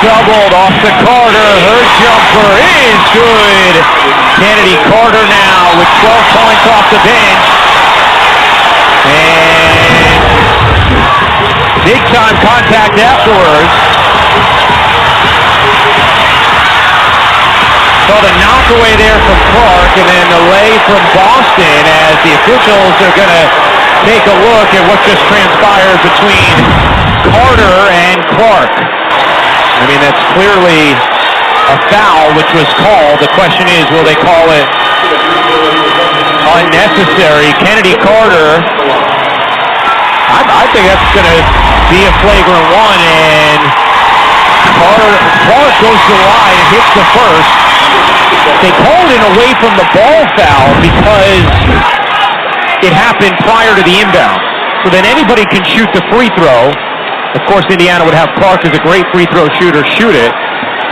doubled off to Carter. Her jumper is good. Chennedy Carter now with 12 points off the bench. And big time contact afterwards. Saw the knockaway there from Clark, and then the lay from Boston as the officials are going to take a look at what just transpired between Carter and Clark. I mean, that's clearly a foul which was called. The question is, will they call it unnecessary? Chennedy Carter, I think that's going to be a flagrant one, and Clark goes to the line and hits the first. They called it away from the ball foul because it happened prior to the inbound. So then anybody can shoot the free throw. Of course, Indiana would have Clark as a great free throw shooter shoot it.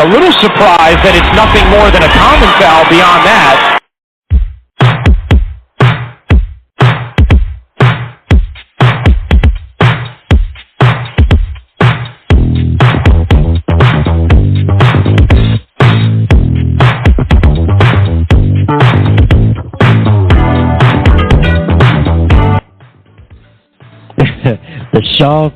A little surprised that it's nothing more than a common foul beyond that. The shove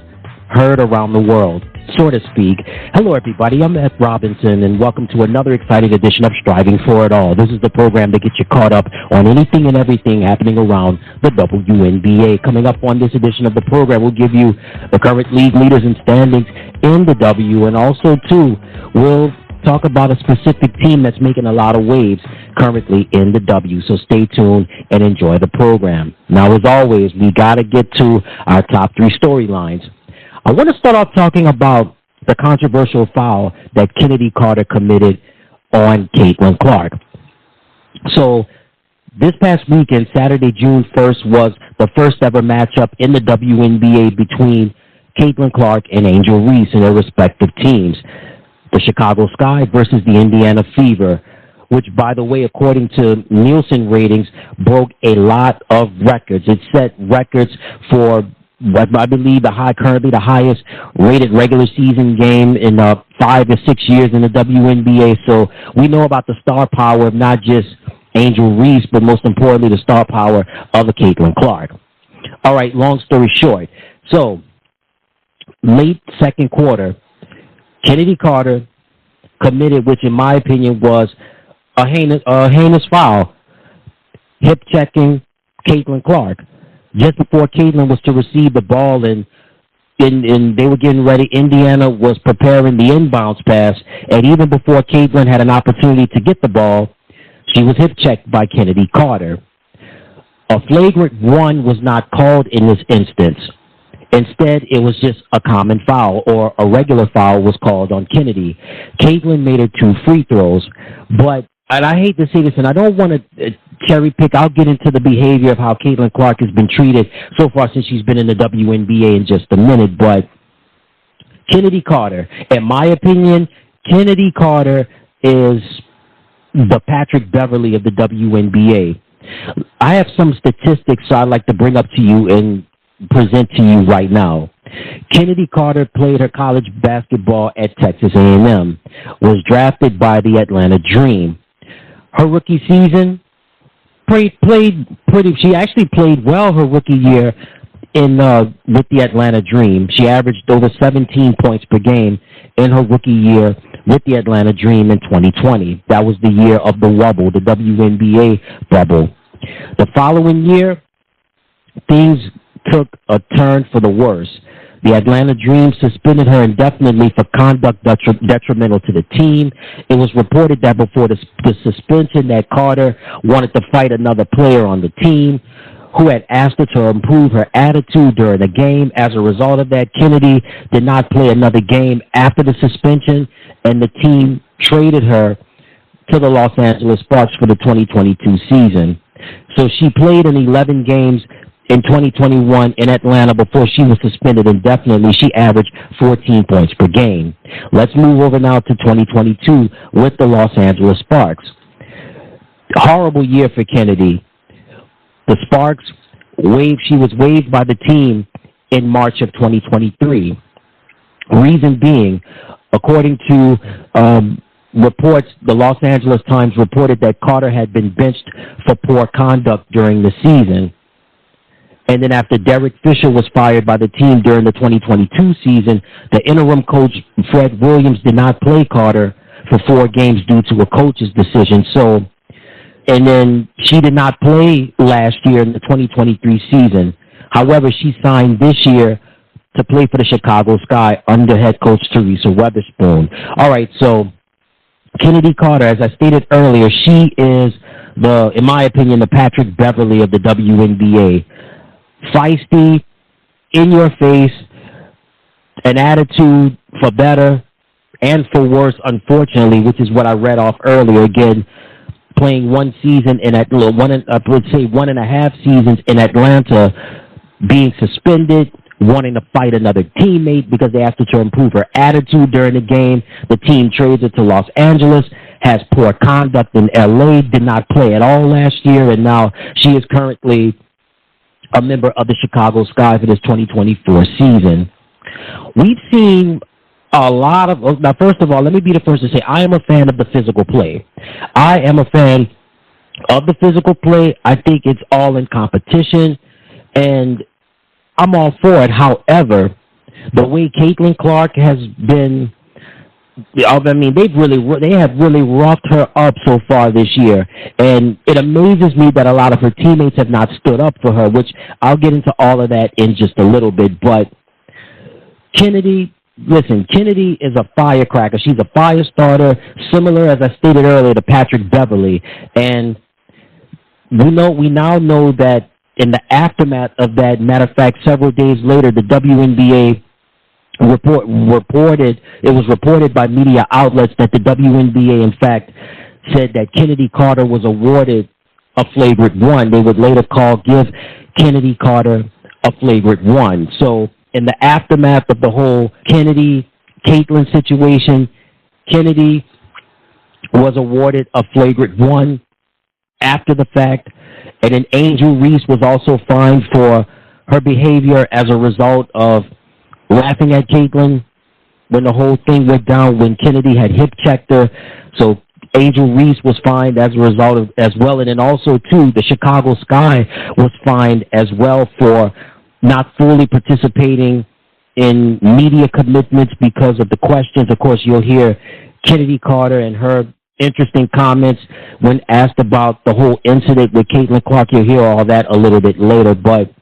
heard around the world, so to speak. Hello, everybody. I'm Ed Robinson, and welcome to another exciting edition of Striving for It All. This is the program that gets you caught up on anything and everything happening around the WNBA. Coming up on this edition of the program, we'll give you the current league leaders and standings in the W, and also, too, we'll talk about a specific team that's making a lot of waves currently in the W. So stay tuned and enjoy the program. Now, as always, we got to get to our top three storylines. I want to start off talking about the controversial foul that Chennedy Carter committed on CaitlinClark. So this past weekend, Saturday, June 1st, was the first ever matchup in the WNBA between CaitlinClark and Angel Reese in their respective teams. The Chicago Sky versus the Indiana Fever, which, by the way, according to Nielsen ratings, broke a lot of records. It set records for what I believe currently the highest rated regular season game in 5 or 6 years in the WNBA. So we know about the star power of not just Angel Reese, but most importantly, the star power of CaitlinClark. All right, long story short. So late second quarter, Chennedy Carter committed, which in my opinion was a heinous foul, hip checking CaitlinClark just before Caitlin was to receive the ball, and they were getting ready. Indiana was preparing the inbounds pass, and even before Caitlin had an opportunity to get the ball, she was hip checked by Chennedy Carter. A flagrant one was not called in this instance. Instead, it was just a common foul, or a regular foul was called on Chennedy. Caitlin made her 2 free throws, but, and I hate to say this, and I don't want to cherry pick, I'll get into the behavior of how CaitlinClark has been treated so far since she's been in the WNBA in just a minute, but Chennedy Carter, in my opinion, Chennedy Carter is the Patrick Beverley of the WNBA. I have some statistics I'd like to bring up to you and present to you right now. Chennedy Carter played her college basketball at Texas A&M, was drafted by the Atlanta Dream. Her rookie season, she actually played well her rookie year with the Atlanta Dream. She averaged over 17 points per game in her rookie year with the Atlanta Dream in 2020. That was the year of the wobble, the WNBA bubble. The following year, things took a turn for the worse. The Atlanta Dream suspended her indefinitely for conduct detrimental to the team. It was reported that before the suspension that Carter wanted to fight another player on the team who had asked her to improve her attitude during the game. As a result of that, Chennedy did not play another game after the suspension, and the team traded her to the Los Angeles Sparks for the 2022 season. So she played in 11 games in 2021 in Atlanta before she was suspended indefinitely. She averaged 14 points per game. Let's move over now to 2022 with the Los Angeles Sparks. Horrible year for Chennedy. The Sparks she was waived by the team in March of 2023. Reason being, according to reports, the Los Angeles Times reported that Carter had been benched for poor conduct during the season. And then after Derek Fisher was fired by the team during the 2022 season, the interim coach, Fred Williams, did not play Carter for 4 games due to a coach's decision. So, and then she did not play last year in the 2023 season. However, she signed this year to play for the Chicago Sky under head coach Teresa Weatherspoon. All right, so Chennedy Carter, as I stated earlier, she is in my opinion, the Patrick Beverley of the WNBA. Feisty, in your face, an attitude for better and for worse, unfortunately, which is what I read off earlier. Again, playing one season in one and a half seasons in Atlanta, being suspended, wanting to fight another teammate because they asked her to improve her attitude during the game. The team trades her to Los Angeles, has poor conduct in LA, did not play at all last year, and now she is currently a member of the Chicago Sky for this 2024 season. We've seen a lot of, now first of all, let me be the first to say I am a fan of the physical play. I am a fan of the physical play. I think it's all in competition, and I'm all for it. However, the way CaitlinClark has been, I mean, they have really roughed her up so far this year, and it amazes me that a lot of her teammates have not stood up for her, which I'll get into all of that in just a little bit. But Chennedy, listen, Chennedy is a firecracker. She's a fire starter, similar, as I stated earlier, to Patrick Beverley, and we now know that in the aftermath of that, matter of fact, several days later, the WNBA reported by media outlets that the WNBA, in fact, said that Chennedy Carter was awarded a flagrant one. They would later give Chennedy Carter a flagrant one. So in the aftermath of the whole Caitlin situation, Chennedy was awarded a flagrant one after the fact. And then Angel Reese was also fined for her behavior as a result of laughing at Caitlin when the whole thing went down, when Chennedy had hip-checked her. So Angel Reese was fined as a result of, as well. And then also, too, the Chicago Sky was fined as well for not fully participating in media commitments because of the questions. Of course, you'll hear Chennedy Carter and her interesting comments when asked about the whole incident with CaitlinClark. You'll hear all that a little bit later, but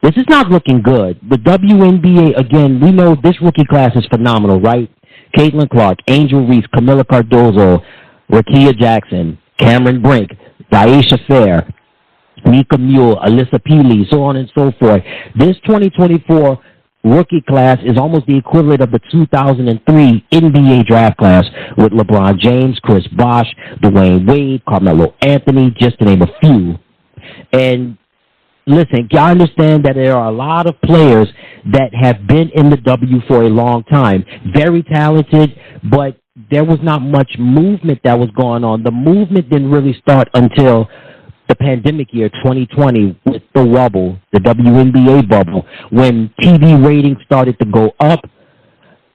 this is not looking good. The WNBA, again, we know this rookie class is phenomenal, right? CaitlinClark, Angel Reese, Camila Cardozo, Rakia Jackson, Cameron Brink, Daisha Fair, Mika Mule, Alyssa Peely, so on and so forth. This 2024 rookie class is almost the equivalent of the 2003 NBA draft class with LeBron James, Chris Bosh, Dwayne Wade, Carmelo Anthony, just to name a few. And listen, I understand that there are a lot of players that have been in the W for a long time, very talented, but there was not much movement that was going on. The movement didn't really start until the pandemic year, 2020, with the wobble, the WNBA bubble, when TV ratings started to go up,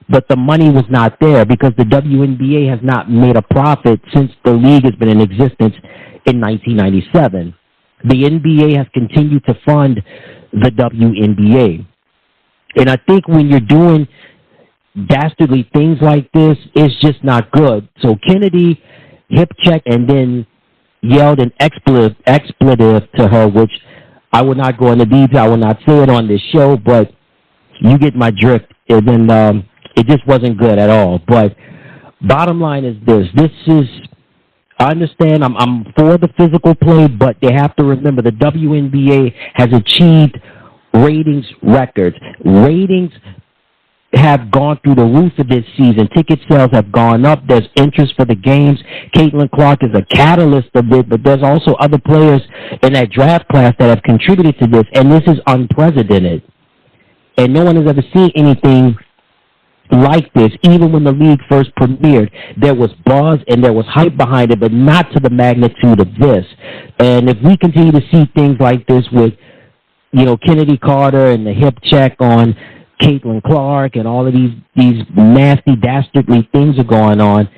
but the money was not there because the WNBA has not made a profit since the league has been in existence in 1997. The NBA has continued to fund the WNBA. And I think when you're doing dastardly things like this, it's just not good. So Chennedy hip checked and then yelled an expletive to her, which I will not go into detail. I will not say it on this show, but you get my drift. And then it just wasn't good at all. But bottom line is this. I understand I'm for the physical play, but they have to remember the WNBA has achieved ratings records. Ratings have gone through the roof of this season. Ticket sales have gone up. There's interest for the games. CaitlinClark is a catalyst of it, but there's also other players in that draft class that have contributed to this, and this is unprecedented. And no one has ever seen anything like this. Even when the league first premiered, there was buzz and there was hype behind it, but not to the magnitude of this. And if we continue to see things like this with, Chennedy Carter and the hip check on CaitlinClark and all of these nasty, dastardly things are going on,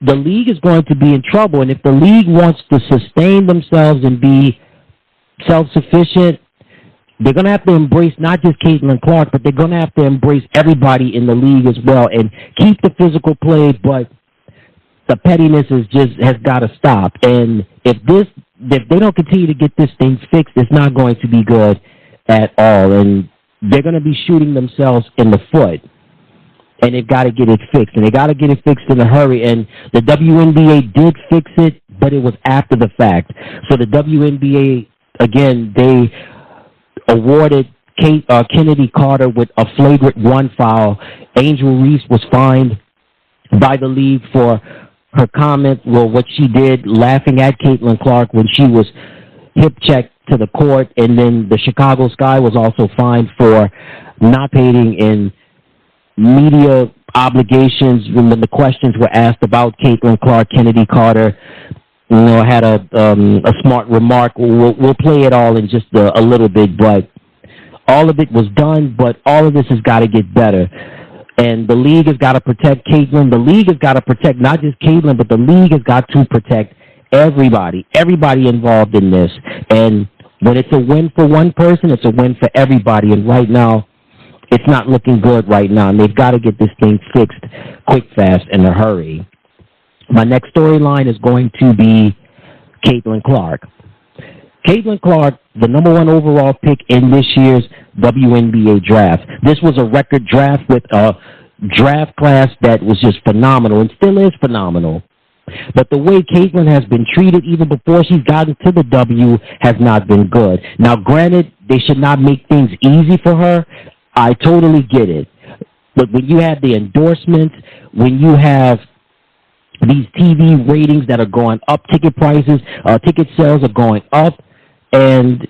the league is going to be in trouble. And if the league wants to sustain themselves and be self-sufficient, they're going to have to embrace not just CaitlinClark, but they're going to have to embrace everybody in the league as well and keep the physical play, but the pettiness has got to stop. And if they don't continue to get this thing fixed, it's not going to be good at all. And they're going to be shooting themselves in the foot. And they've got to get it fixed. And they got to get it fixed in a hurry. And the WNBA did fix it, but it was after the fact. So the WNBA, again, they awarded Chennedy Carter with a flagrant 1 foul. Angel Reese was fined by the league for her comment, well, what she did, laughing at CaitlinClark when she was hip-checked to the court. And then the Chicago Sky was also fined for not paying in media obligations when the questions were asked about CaitlinClark. Chennedy Carter, had a smart remark. We'll play it all in just a little bit, but all of it was done, but all of this has got to get better. And the league has got to protect Caitlin. The league has got to protect not just Caitlin, but the league has got to protect everybody involved in this. And when it's a win for one person, it's a win for everybody. And right now, it's not looking good right now. And they've got to get this thing fixed quick, fast, in a hurry. My next storyline is going to be CaitlinClark. CaitlinClark, the number 1 overall pick in this year's WNBA draft. This was a record draft with a draft class that was just phenomenal and still is phenomenal. But the way Caitlin has been treated even before she's gotten to the W has not been good. Now, granted, they should not make things easy for her. I totally get it. But when you have the endorsements, when you have these TV ratings that are going up, ticket prices, ticket sales are going up, and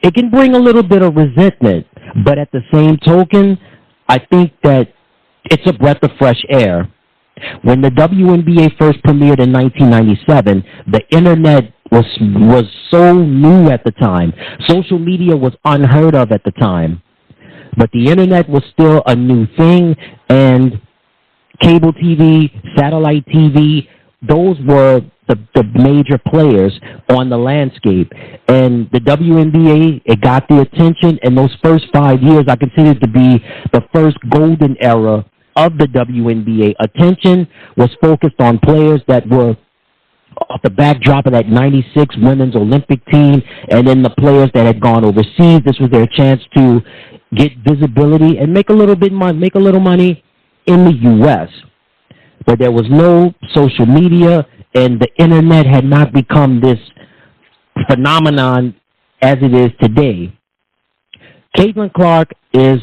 it can bring a little bit of resentment. But at the same token, I think that it's a breath of fresh air. When the WNBA first premiered in 1997, the internet was so new at the time. Social media was unheard of at the time. But the internet was still a new thing, and cable TV, satellite TV, those were the major players on the landscape. And the WNBA, it got the attention, and those first 5 years I consider to be the first golden era of the WNBA. Attention was focused on players that were off the backdrop of that 96 women's Olympic team, and then the players that had gone overseas. This was their chance to get visibility and make a little money in the U.S. But there was no social media, and the internet had not become this phenomenon as it is today. CaitlinClark is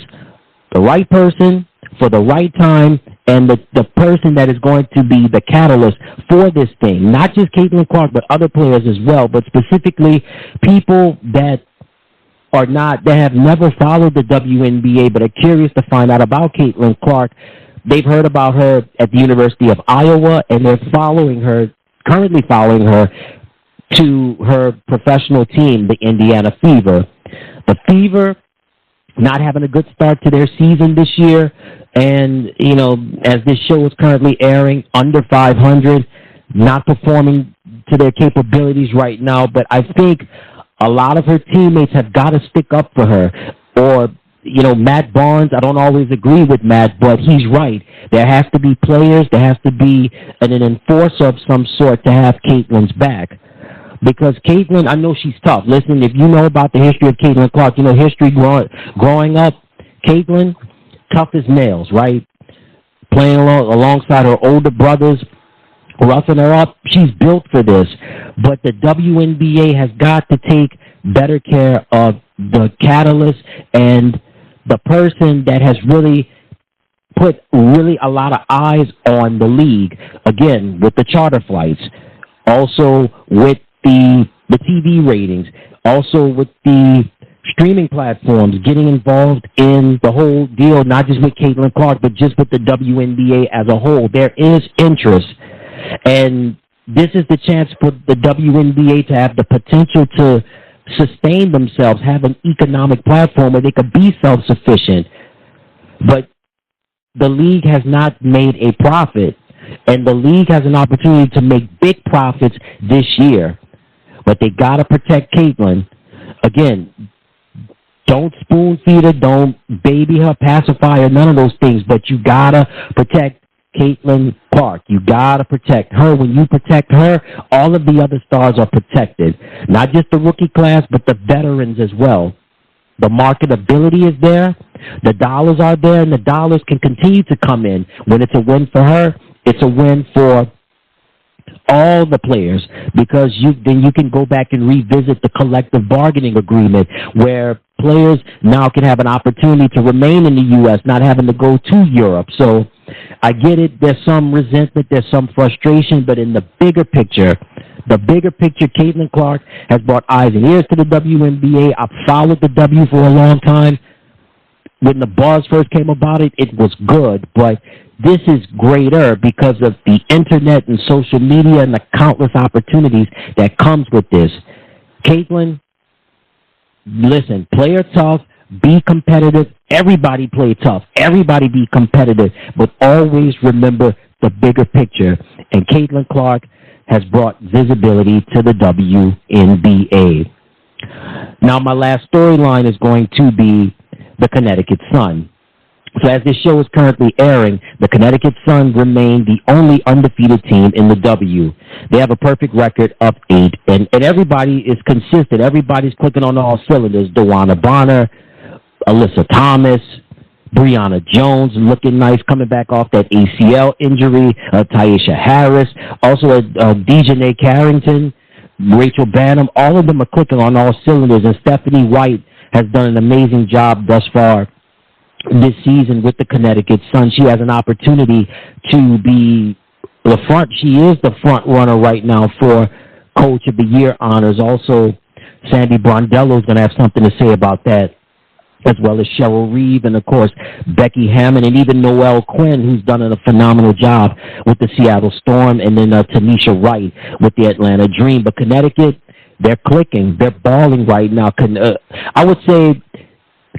the right person for the right time, and the person that is going to be the catalyst for this thing. Not just CaitlinClark, but other players as well, but specifically people that have never followed the WNBA but are curious to find out about CaitlinClark. They've heard about her at the University of Iowa, and they're currently following her to her professional team, the Indiana Fever. The Fever not having a good start to their season this year, and, as this show is currently airing, under 500, not performing to their capabilities right now, but I think a lot of her teammates have got to stick up for her. Or, Matt Barnes, I don't always agree with Matt, but he's right. There has to be players, there has to be an enforcer of some sort to have Caitlin's back. Because Caitlin, I know she's tough. Listen, if you know about the history of CaitlinClark, history growing up, Caitlin, tough as nails, right? Playing alongside her older brothers, roughing her up. She's built for this. But the WNBA has got to take better care of the catalyst and the person that has really put a lot of eyes on the league. Again, with the charter flights, also with the TV ratings, also with the streaming platforms, getting involved in the whole deal, not just with CaitlinClark, but just with the WNBA as a whole. There is interest, and this is the chance for the WNBA to have the potential to sustain themselves, have an economic platform where they could be self-sufficient. But the league has not made a profit, and the league has an opportunity to make big profits this year. But they got to protect Caitlin. Again, don't spoon feed her, don't baby her, pacify her, none of those things. But you got to protect CaitlinClark. You got to protect her. When you protect her, all of the other stars are protected. Not just the rookie class, but the veterans as well. The marketability is there. The dollars are there, and the dollars can continue to come in. When it's a win for her, it's a win for all the players, because then you can go back and revisit the collective bargaining agreement where players now can have an opportunity to remain in the U.S., not having to go to Europe. So I get it. There's some resentment. There's some frustration. But in the bigger picture, CaitlinClark has brought eyes and ears to the WNBA. I've followed the W for a long time. When the buzz first came about it, it was good. But this is greater because of the internet and social media and the countless opportunities that comes with this. Caitlin, listen, play her tough, be competitive. Everybody play tough. Everybody be competitive. But always remember the bigger picture. And CaitlinClark has brought visibility to the WNBA. Now, my last storyline is going to be the ConnecticutSun. So as this show is currently airing, the ConnecticutSun remain the only undefeated team in the W. They have a perfect record of 8, and everybody is consistent. Everybody's clicking on all cylinders. DeWanna Bonner, Alyssa Thomas, Brianna Jones looking nice, coming back off that ACL injury, Tyesha Harris, also Dejanay Carrington, Rachel Banham. All of them are clicking on all cylinders, and Stephanie White has done an amazing job thus far this season with the ConnecticutSun. She has an opportunity to be the front. She is the front runner right now for Coach of the Year honors. Also, Sandy Brondello is going to have something to say about that, as well as Cheryl Reeve and, of course, Becky Hammond, and even Noelle Quinn, who's done a phenomenal job with the Seattle Storm, and then Tanisha Wright with the Atlanta Dream. But Connecticut, they're clicking. They're balling right now. I would say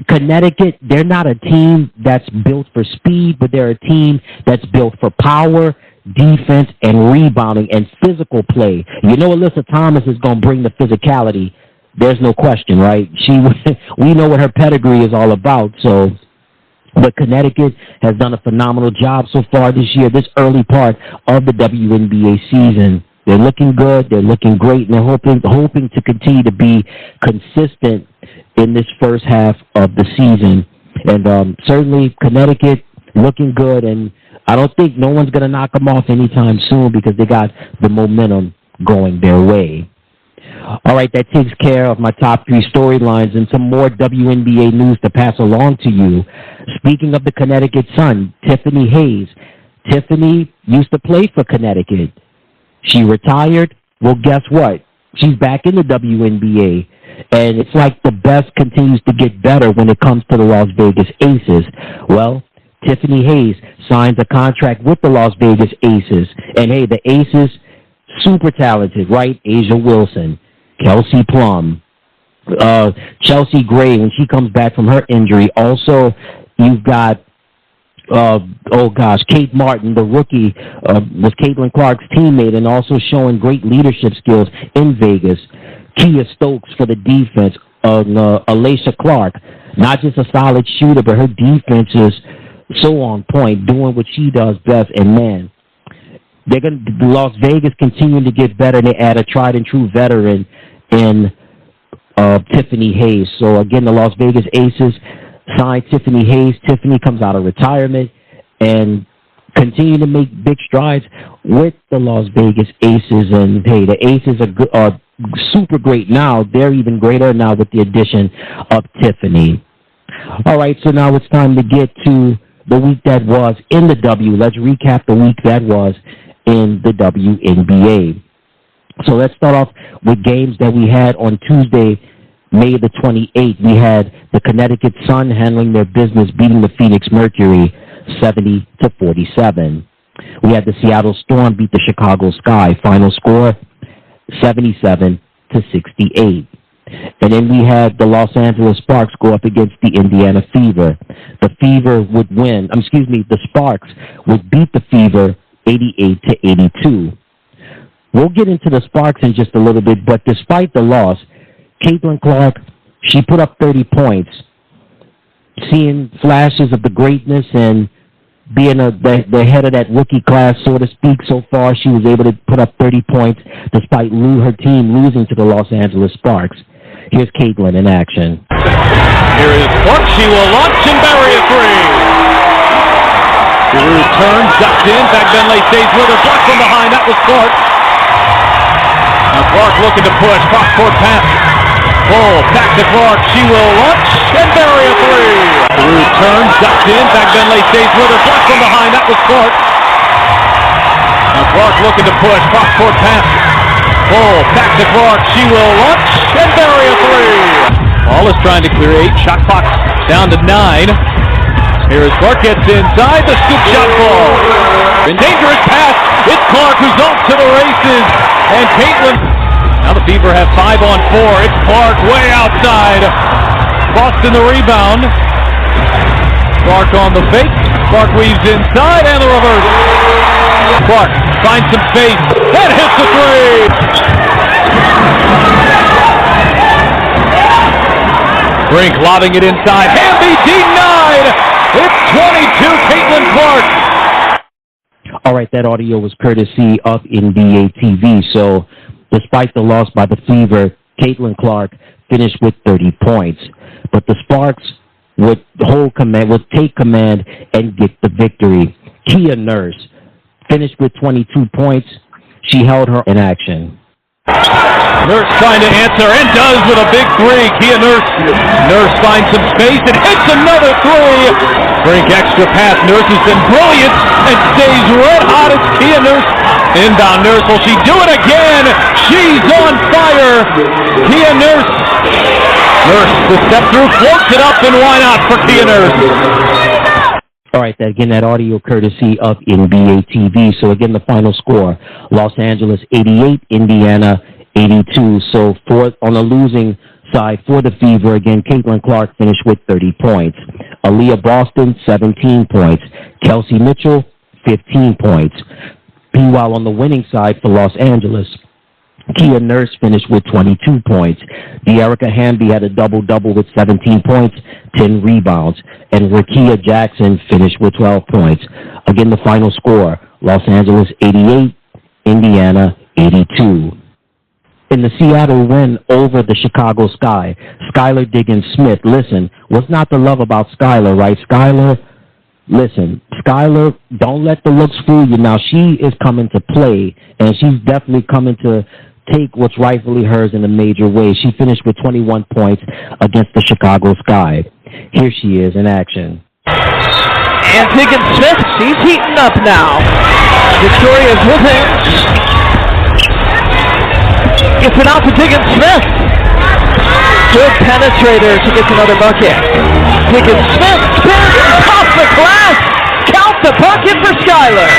Connecticut, they're not a team that's built for speed, but they're a team that's built for power, defense, and rebounding and physical play. You know Alyssa Thomas is going to bring the physicality. There's no question, right? We know what her pedigree is all about. So, but Connecticut has done a phenomenal job so far this year, this early part of the WNBA season. They're looking good. They're looking great, and they're hoping to continue to be consistent in this first half of the season. And certainly Connecticut looking good, and I don't think no one's going to knock them off anytime soon because they got the momentum going their way. All right, that takes care of my top 3 storylines and some more WNBA news to pass along to you. Speaking of the ConnecticutSun, Tiffany Hayes. Tiffany used to play for Connecticut. She retired. Well, guess what? She's back in the WNBA. And it's like the best continues to get better when it comes to the Las Vegas Aces. Well, Tiffany Hayes signs a contract with the Las Vegas Aces. And, hey, the Aces, super talented, right? Asia Wilson, Kelsey Plum, Chelsea Gray when she comes back from her injury. Also, you've got, Kate Martin, the rookie, was CaitlinClark's teammate and also showing great leadership skills in Vegas. Kia Stokes for the defense, Alyssa Clark, not just a solid shooter, but her defense is so on point, doing what she does best. And, man, Las Vegas continuing to get better. They add a tried-and-true veteran in Tiffany Hayes. So, again, the Las Vegas Aces signed Tiffany Hayes. Tiffany comes out of retirement and continue to make big strides with the Las Vegas Aces. And, hey, the Aces are super great now. They're even greater now with the addition of Tiffany. All right, so now it's time to get to the week that was in the W. Let's recap the week that was in the WNBA. So let's start off with games that we had on Tuesday, May the 28th. We had the ConnecticutSun handling their business, beating the Phoenix Mercury 70-47. We had the Seattle Storm beat the Chicago Sky. Final score 77-68. And then we had the Los Angeles Sparks go up against the Indiana Fever. The Fever would win. The Sparks would beat the Fever 88-82. We'll get into the Sparks in just a little bit, but despite the loss, CaitlinClark, she put up 30 points. Seeing flashes of the greatness and being the head of that rookie class, so to speak, so far, she was able to put up 30 points despite her team losing to the Los Angeles Sparks. Here's Caitlin in action. Here is Clark. She will launch and bury a three. Giroux turns, ducks in. Benley stays with her. Blocked from behind. That was Clark. Now Clark looking to push. Cross-court pass. Full. Back to Clark. She will launch and bury a three. Giroux turns, ducks in. Benley stays with her. Blocked from behind. That was Clark. Now Clark looking to push. Cross-court pass. Full. Back to Clark. She will launch and bury a three. Ball is trying to clear 8. Shot clock down to 9. Here as Clark gets inside. The scoop shot ball. And dangerous pass. It's Clark who's off to the races. And Caitlin. Now the Fever have 5 on 4. It's Clark way outside. Boston the rebound. Clark on the fake. Clark weaves inside and the reverse. Clark finds some space and hits the three. Brink lobbing it inside. Hamby denied. It's 22, CaitlinClark. All right, that audio was courtesy of NBA TV. So, despite the loss by the Fever, CaitlinClark finished with 30 points. But the Sparks would take command and get the victory. Kia Nurse finished with 22 points. She held her in action. Nurse trying to answer and does with a big three. Kia Nurse. Nurse finds some space and hits another three. Brink extra pass. Nurse has been brilliant and stays red hot. It's Kia Nurse. Inbound Nurse. Will she do it again? She's on fire. Kia Nurse. Nurse, the step through, floats it up, and why not for Kia Nurse? All right, that audio courtesy of NBA TV. So again, the final score, Los Angeles 88, Indiana 82. So on the losing side for the Fever, again, CaitlinClark finished with 30 points. Aaliyah Boston, 17 points. Kelsey Mitchell, 15 points. Meanwhile, on the winning side for Los Angeles, Kia Nurse finished with 22 points. De'Erica Hamby had a double-double with 17 points, 10 rebounds. And Rakia Jackson finished with 12 points. Again, the final score, Los Angeles 88, Indiana 82. In the Seattle win over the Chicago Sky, Skylar Diggins-Smith, listen, what's not to love about Skylar, right? Skylar, don't let the looks fool you. Now, she is coming to play, and she's definitely coming to take what's rightfully hers in a major way. She finished with 21 points against the Chicago Sky. Here she is in action. And Diggins-Smith, she's heating up now. Victoria's with him. Gets it out to Diggins-Smith. Good penetrator. She gets another bucket. Diggins-Smith spins off the glass. Count the bucket for Skylar.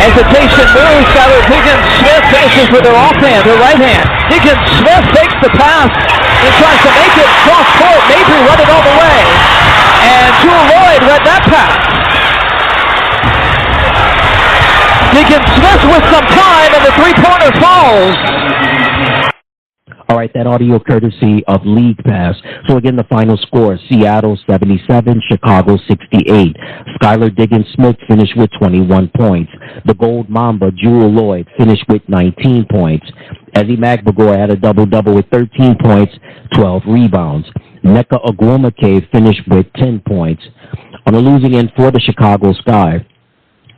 Hesitation moves. Skylar Diggins-Smith finishes with her offhand, her right hand. Diggins-Smith takes the pass and tries to make it cross court. Mabry read it all the way. And Jewel Lloyd read that pass. Diggins-Smith with some time, and the three-pointer falls. All right, that audio courtesy of League Pass. So again, the final score, Seattle 77, Chicago 68. Skylar Diggins-Smith finished with 21 points. The Gold Mamba, Jewel Lloyd, finished with 19 points. Ezzy Magbagor had a double-double with 13 points, 12 rebounds. Nneka Ogwumike finished with 10 points. On the losing end for the Chicago Sky,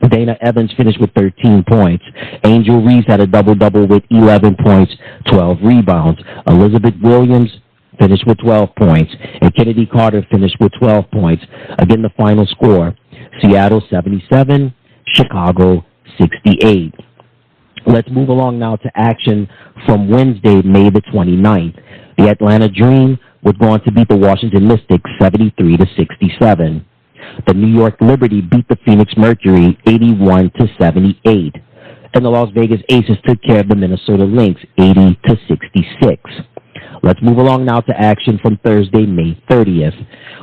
Dana Evans finished with 13 points. Angel Reese had a double-double with 11 points, 12 rebounds. Elizabeth Williams finished with 12 points. And Chennedy Carter finished with 12 points. Again, the final score, Seattle 77, Chicago 68. Let's move along now to action from Wednesday, May the 29th. The Atlanta Dream was going to beat the Washington Mystics 73-67. The New York Liberty beat the Phoenix Mercury 81-78. And the Las Vegas Aces took care of the Minnesota Lynx 80-66. Let's move along now to action from Thursday, May 30th.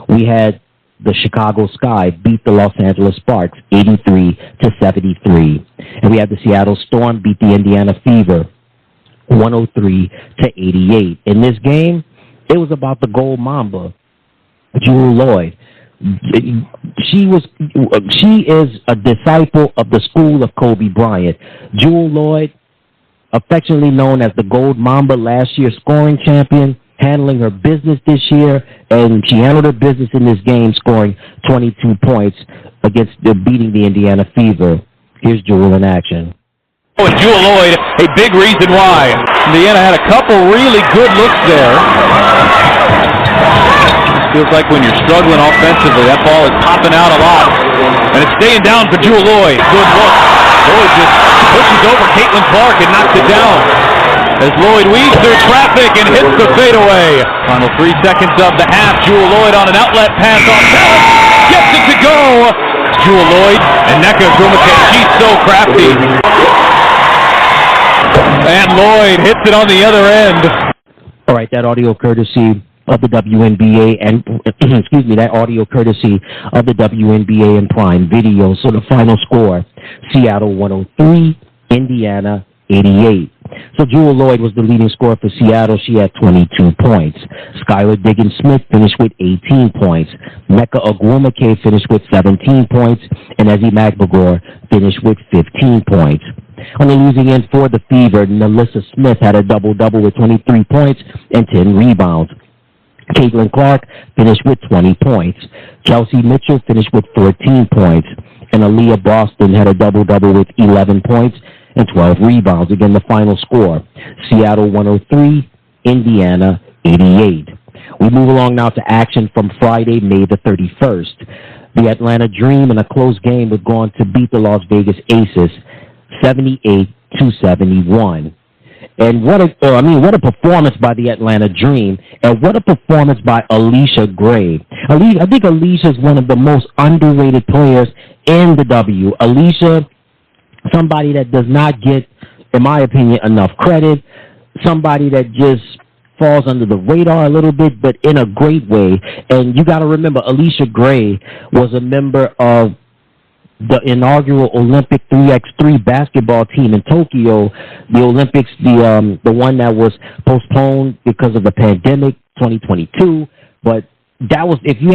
We had the Chicago Sky beat the Los Angeles Sparks 83-73. And we had the Seattle Storm beat the Indiana Fever 103-88. In this game, it was about the Gold Mamba, Jewel Lloyd. She is a disciple of the school of Kobe Bryant. Jewel Lloyd, affectionately known as the Gold Mamba, last year's scoring champion, handling her business this year, and she handled her business in this game, scoring 22 points against beating the Indiana Fever. Here's Jewel in action. And Jewel Lloyd, a big reason why. Indiana had a couple really good looks there. Feels like when you're struggling offensively, that ball is popping out a lot. And it's staying down for Jewel Lloyd. Good look. Lloyd just pushes over CaitlinClark and knocks it down. As Lloyd weaves through traffic and hits the fadeaway. Final 3 seconds of the half. Jewel Lloyd on an outlet pass off balance. Gets it to go. Jewel Lloyd and Nneka Ogwumike. She's so crafty. And Lloyd hits it on the other end. All right, that audio courtesy of the WNBA and excuse me, that audio courtesy of the WNBA and Prime Video. So the final score: Seattle 103, Indiana 88. So Jewel Lloyd was the leading scorer for Seattle. She had 22 points. Skylar Diggins-Smith finished with 18 points. Nneka Ogwumike finished with 17 points, and Ezi Magbegor finished with 15 points. On the losing end for the Fever, Nalissa Smith had a double-double with 23 points and 10 rebounds. CaitlinClark finished with 20 points. Chelsea Mitchell finished with 14 points. And Aaliyah Boston had a double-double with 11 points and 12 rebounds. Again, the final score: Seattle 103, Indiana 88. We move along now to action from Friday, May the 31st. The Atlanta Dream in a close game would go on to beat the Las Vegas Aces 78-71. And what a performance by the Atlanta Dream, and what a performance by Alicia Gray. I think Alicia is one of the most underrated players in the W. Alicia, somebody that does not get, in my opinion, enough credit, somebody that just falls under the radar a little bit, but in a great way. And you got to remember, Alicia Gray was a member of the inaugural Olympic 3x3 basketball team in Tokyo, the Olympics, the one that was postponed because of the pandemic, 2022. But that was, if you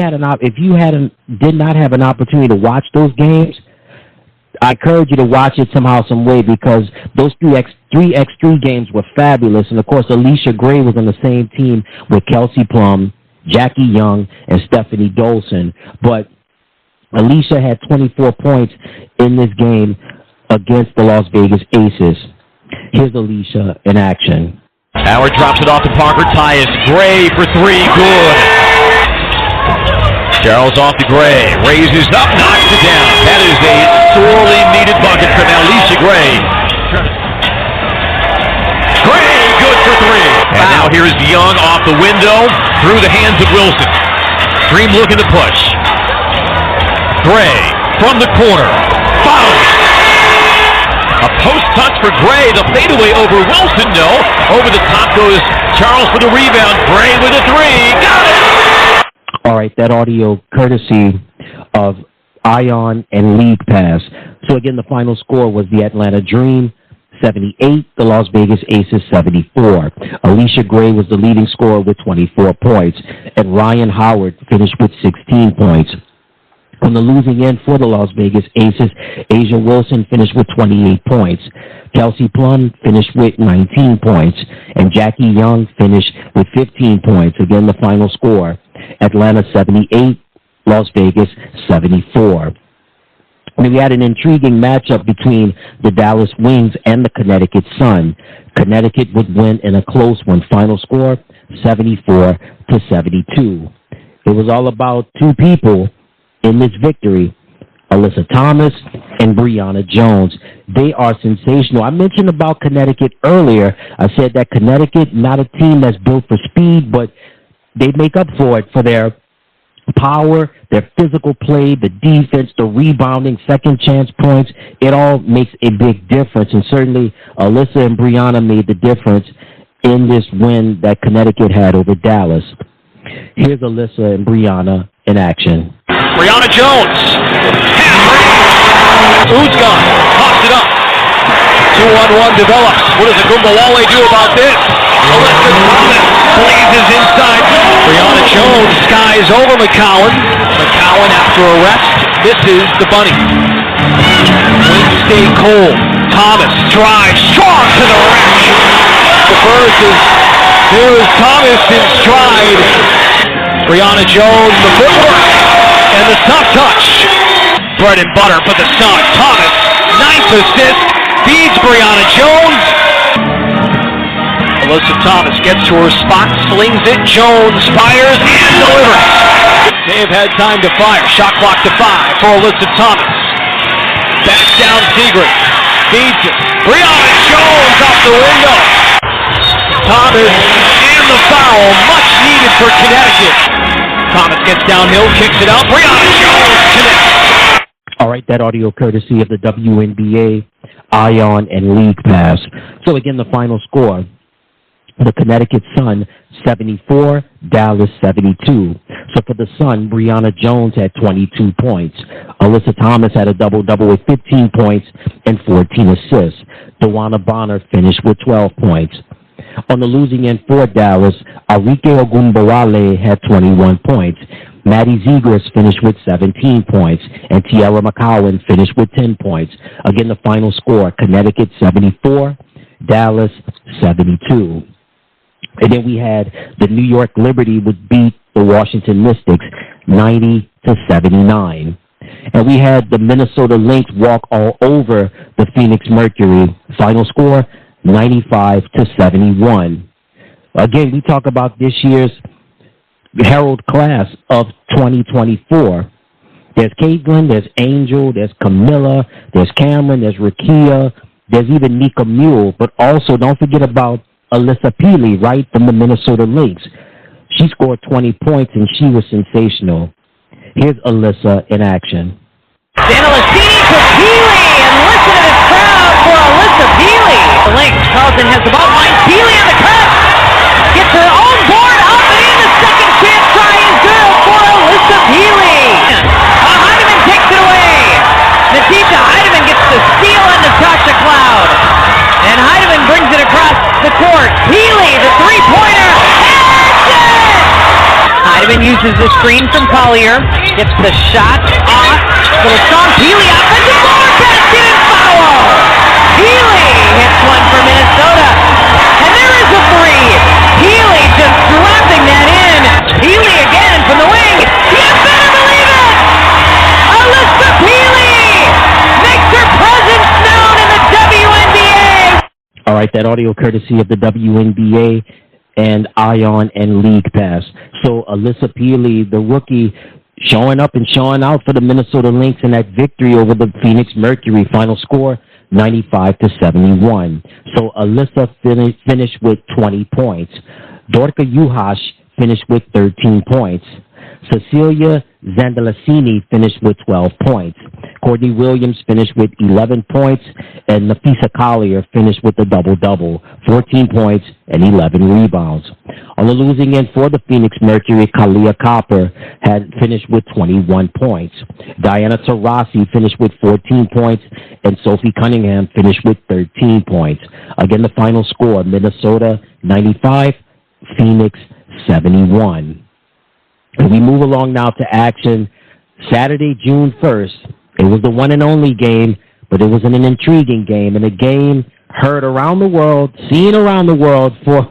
did not have an opportunity to watch those games, I encourage you to watch it somehow, some way, because those 3x3 games were fabulous. And of course, Alicia Gray was on the same team with Kelsey Plum, Jackie Young, and Stephanie Dolson. But Alicia had 24 points in this game against the Las Vegas Aces. Here's Alicia in action. Howard drops it off to Parker Tyus. Gray for three. Good. Charles off to Gray. Raises up, knocks it down. That is a sorely needed bucket from Alicia Gray. Gray, good for three. And now here's Young off the window through the hands of Wilson. Dream looking to push. Gray from the corner. Foul. A post touch for Gray. The fadeaway over Wilson. No. Over the top goes Charles for the rebound. Gray with a three. Got it. All right, that audio courtesy of Ion and League Pass. So again, the final score was the Atlanta Dream 78, the Las Vegas Aces 74. Alicia Gray was the leading scorer with 24 points, and Ryan Howard finished with 16 points. On the losing end for the Las Vegas Aces, Asia Wilson finished with 28 points. Kelsey Plum finished with 19 points, and Jackie Young finished with 15 points. Again, the final score: Atlanta 78, Las Vegas 74. We had an intriguing matchup between the Dallas Wings and the Connecticut Sun. Connecticut would win in a close one. Final score: 74-72. It was all about two people in this victory: Alyssa Thomas and Brianna Jones. They are sensational. I mentioned about Connecticut earlier. I said that Connecticut, not a team that's built for speed, but they make up for it for their power, their physical play, the defense, the rebounding, second chance points. It all makes a big difference, and certainly Alyssa and Brianna made the difference in this win that Connecticut had over Dallas. Here's Alyssa and Brianna in action. Brianna Jones. Who's gone? Tossed it up. 2-on-1 develops. What does Agumbawale do about this? Alyssa Thomas blazes inside. Brianna Jones skies over McCowan. McCowan, after a rest, misses the bunny. Wings stay cold. Thomas drives strong to the rack. The first is there is Thomas in stride. Brianna Jones, the footwork, and the soft touch. Bread and butter for the Sun. Thomas, 9th assist, feeds Brianna Jones. Alyssa Thomas gets to her spot, slings it. Jones fires and delivers. They've had time to fire. Shot clock to 5 for Alyssa Thomas. Back down Seagrave. Feeds it. Brianna Jones off the window. Thomas and the foul, much needed for Connecticut. Thomas gets downhill, kicks it out. Brianna Jones connects. All right, that audio courtesy of the WNBA, Ion, and League Pass. So again, the final score. The Connecticut Sun, 74, Dallas, 72. So for the Sun, Brianna Jones had 22 points. Alyssa Thomas had a double-double with 15 points and 14 assists. DeWanna Bonner finished with 12 points. On the losing end for Dallas, Arike Ogumbawale had 21 points. Maddie Zegras finished with 17 points, and Tiara McCowan finished with 10 points. Again, the final score, Connecticut 74, Dallas 72. And then we had the New York Liberty would beat the Washington Mystics 90-79. And we had the Minnesota Lynx walk all over the Phoenix Mercury. Final score, 95-71. Again, we talk about this year's Herald class of 2024. There's Caitlin, there's Angel, there's Camilla, there's Cameron, there's Rakia, there's even Nika Mule, but also don't forget about Alyssa Peely, right, from the Minnesota Lynx. She scored 20 points, and she was sensational. Here's Alyssa in action. Danilacini to Peely, and listen to this crowd for Alyssa Peely. The Lynx, Carlton has the ball line. Peely on the cut. Gets her own board up and in. The second chance try is good for Alyssa Peely. Heidemann takes it away. Natisha Heidemann gets the steal on Natasha Cloud. And Heidemann brings it across the court. Peely, the three-pointer. Heidemann uses the screen from Collier. Gets the shot off. Little strong Peely offensive board. Basket and foul. Peely hits one for Minnesota. And there is a three. Peely just dropping that in. Peely again from the wing. You better believe it. Alyssa Peely makes her presence known in the WNBA. All right, that audio courtesy of the WNBA and Ion and League Pass. So Alyssa Peely, the rookie, showing up and showing out for the Minnesota Lynx in that victory over the Phoenix Mercury. Final score, 95-71. So Alyssa finished with 20 points. Dorka Juhas finished with 13 points. Cecilia Zandalasini finished with 12 points. Courtney Williams finished with 11 points, and Nafisa Collier finished with a double-double, 14 points and 11 rebounds. On the losing end for the Phoenix Mercury, Kalia Copper had finished with 21 points. Diana Taurasi finished with 14 points, and Sophie Cunningham finished with 13 points. Again, the final score, Minnesota 95, Phoenix 71. And we move along now to action Saturday, June 1st. It was the one and only game, but it was an intriguing game, and a game heard around the world, seen around the world for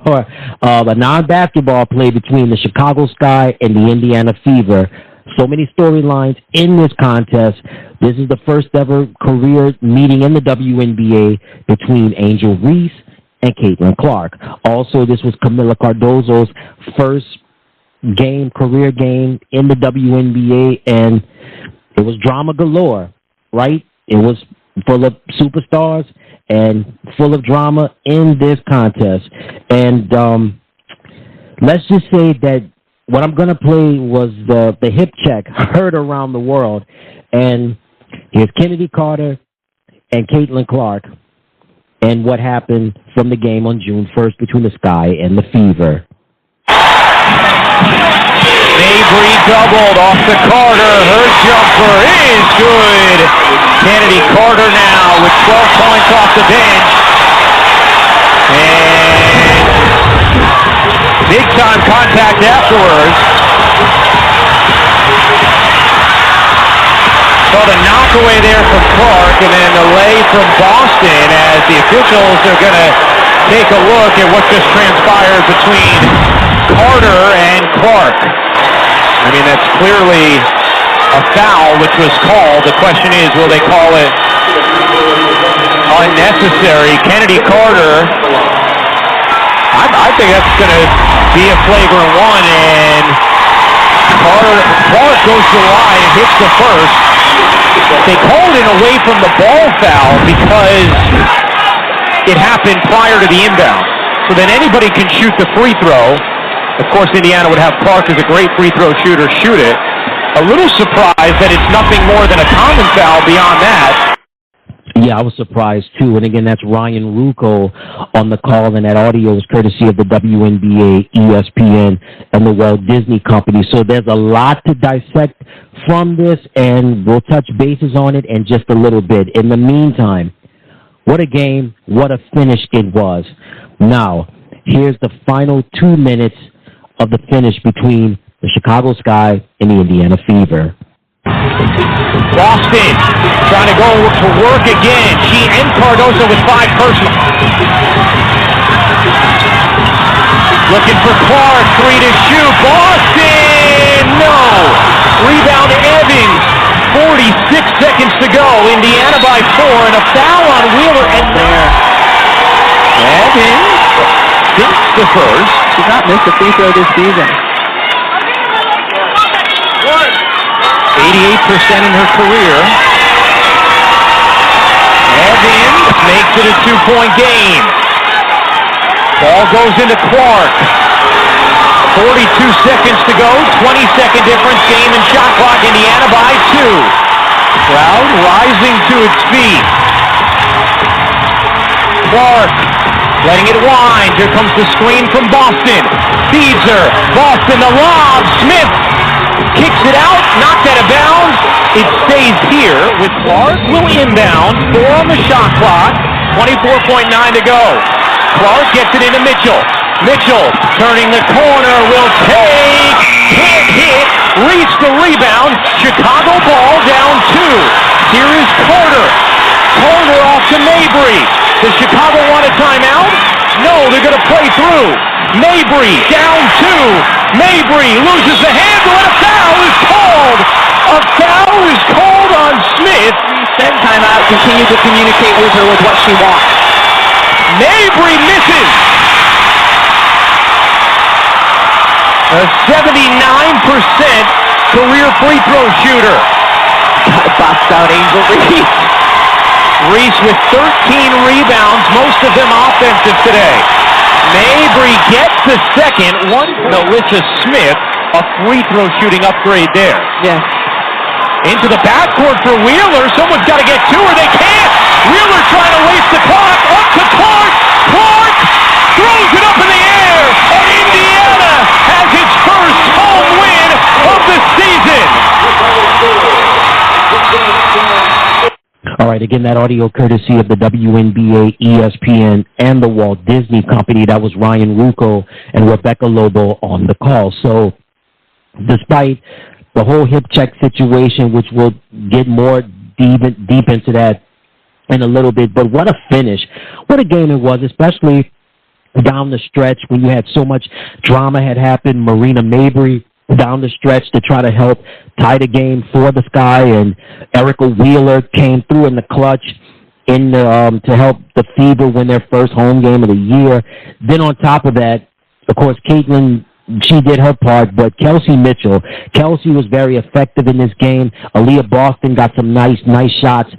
a non-basketball play between the Chicago Sky and the Indiana Fever. So many storylines in this contest. This is the first ever career meeting in the WNBA between Angel Reese and CaitlinClark. Also, this was Camila Cardozo's first career game in the WNBA, and it was drama galore, right? It was full of superstars and full of drama in this contest. And let's just say that what I'm going to play was the hip check heard around the world. And here's Chennedy Carter and CaitlinClark and what happened from the game on June 1st between the Sky and the Fever. Mabry doubled off to Carter. Her jumper is good. Chennedy Carter now with 12 points off the bench. And big-time contact afterwards. Saw the knockaway there from Clark, and then the lay from Boston as the officials are going to take a look at what just transpired between Carter and Clark. I mean, that's clearly a foul which was called. The question is, will they call it unnecessary? Chennedy Carter, I think that's going to be a flagrant one, and Clark goes to the line and hits the first. They called it away from the ball foul because it happened prior to the inbound. So then anybody can shoot the free throw. Of course, Indiana would have Clark as a great free throw shooter shoot it. A little surprised that it's nothing more than a common foul beyond that. Yeah, I was surprised too. And again, that's Ryan Rucco on the call, and that audio is courtesy of the WNBA, ESPN, and the Walt Disney Company. So there's a lot to dissect from this, and we'll touch bases on it in just a little bit. In the meantime, what a game, what a finish it was. Now, here's the final 2 minutes of the finish between the Chicago Sky and the Indiana Fever. Boston trying to go to work again. She and Cardoso with 5 personal. Looking for Clark, 3 to shoot. Boston, no. Rebound Evans. 46 seconds to go. Indiana by 4, and a foul on Wheeler. And there, Evans sinks the first. She's not missed a free throw this season. 88% in her career. Evans makes it a 2-point game. Ball goes into Clark. 42 seconds to go. 20-second difference. Game and shot clock. Indiana by 2. Crowd rising to its feet. Clark letting it wind. Here comes the screen from Boston. Feeds her. Boston the lob. Smith kicks it out, knocked out of bounds. It stays here with Clark. Will inbound. 4 on the shot clock. 24.9 to go. Clark gets it into Mitchell. Mitchell turning the corner. Will take. Can't hit. Reach the rebound. Chicago ball down 2. Here is Carter. Carter off to Mabry. Does Chicago want a timeout? No, they're going to play through. Mabry down 2. Mabry loses the handle, and a foul is called. A foul is called on Smith. Send timeout. Continue to communicate with her with what she wants. Mabry misses. A 79% career free throw shooter. Boxed out Angel Reese. Reese with 13 rebounds, most of them offensive today. Mabry gets the second. Melissa Smith, a free throw shooting upgrade there. Yes. Into the backcourt for Wheeler. Someone's got to get to her. They can't. Wheeler trying to waste the clock. Up to Clark. Clark throws it up in the air. And Indiana has its first home win of the season. All right, again, that audio courtesy of the WNBA, ESPN, and the Walt Disney Company. That was Ryan Rucco and Rebecca Lobo on the call. So despite the whole hip check situation, which we'll get more deep into that in a little bit, but what a finish. What a game it was, especially down the stretch when you had so much drama had happened. Marina Mabry down the stretch to try to help tie the game for the Sky, and Erica Wheeler came through in the clutch to help the Fever win their first home game of the year. Then on top of that, of course, Caitlin, she did her part, but Kelsey Mitchell, Kelsey was very effective in this game. Aaliyah Boston got some nice shots,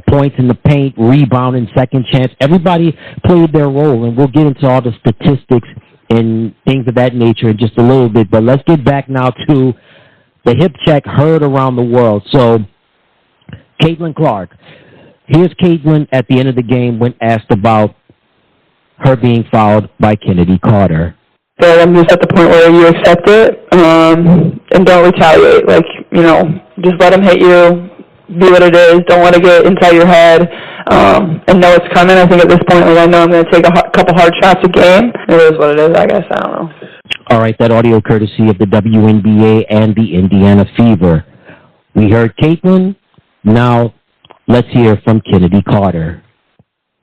points in the paint, rebounding, second chance. Everybody played their role, and we'll get into all the statistics and things of that nature in just a little bit. But let's get back now to the hip check heard around the world. So, CaitlinClark. Here's Caitlin at the end of the game when asked about her being fouled by Chennedy Carter. But I'm just at the point where you accept it and don't retaliate. Like, you know, just let them hit you, be what it is. Don't let it get inside your head and know it's coming. I think at this point, like, I know I'm going to take a couple hard shots a game. It is what it is, I guess. I don't know. All right, that audio courtesy of the WNBA and the Indiana Fever. We heard Caitlin. Now let's hear from Chennedy Carter.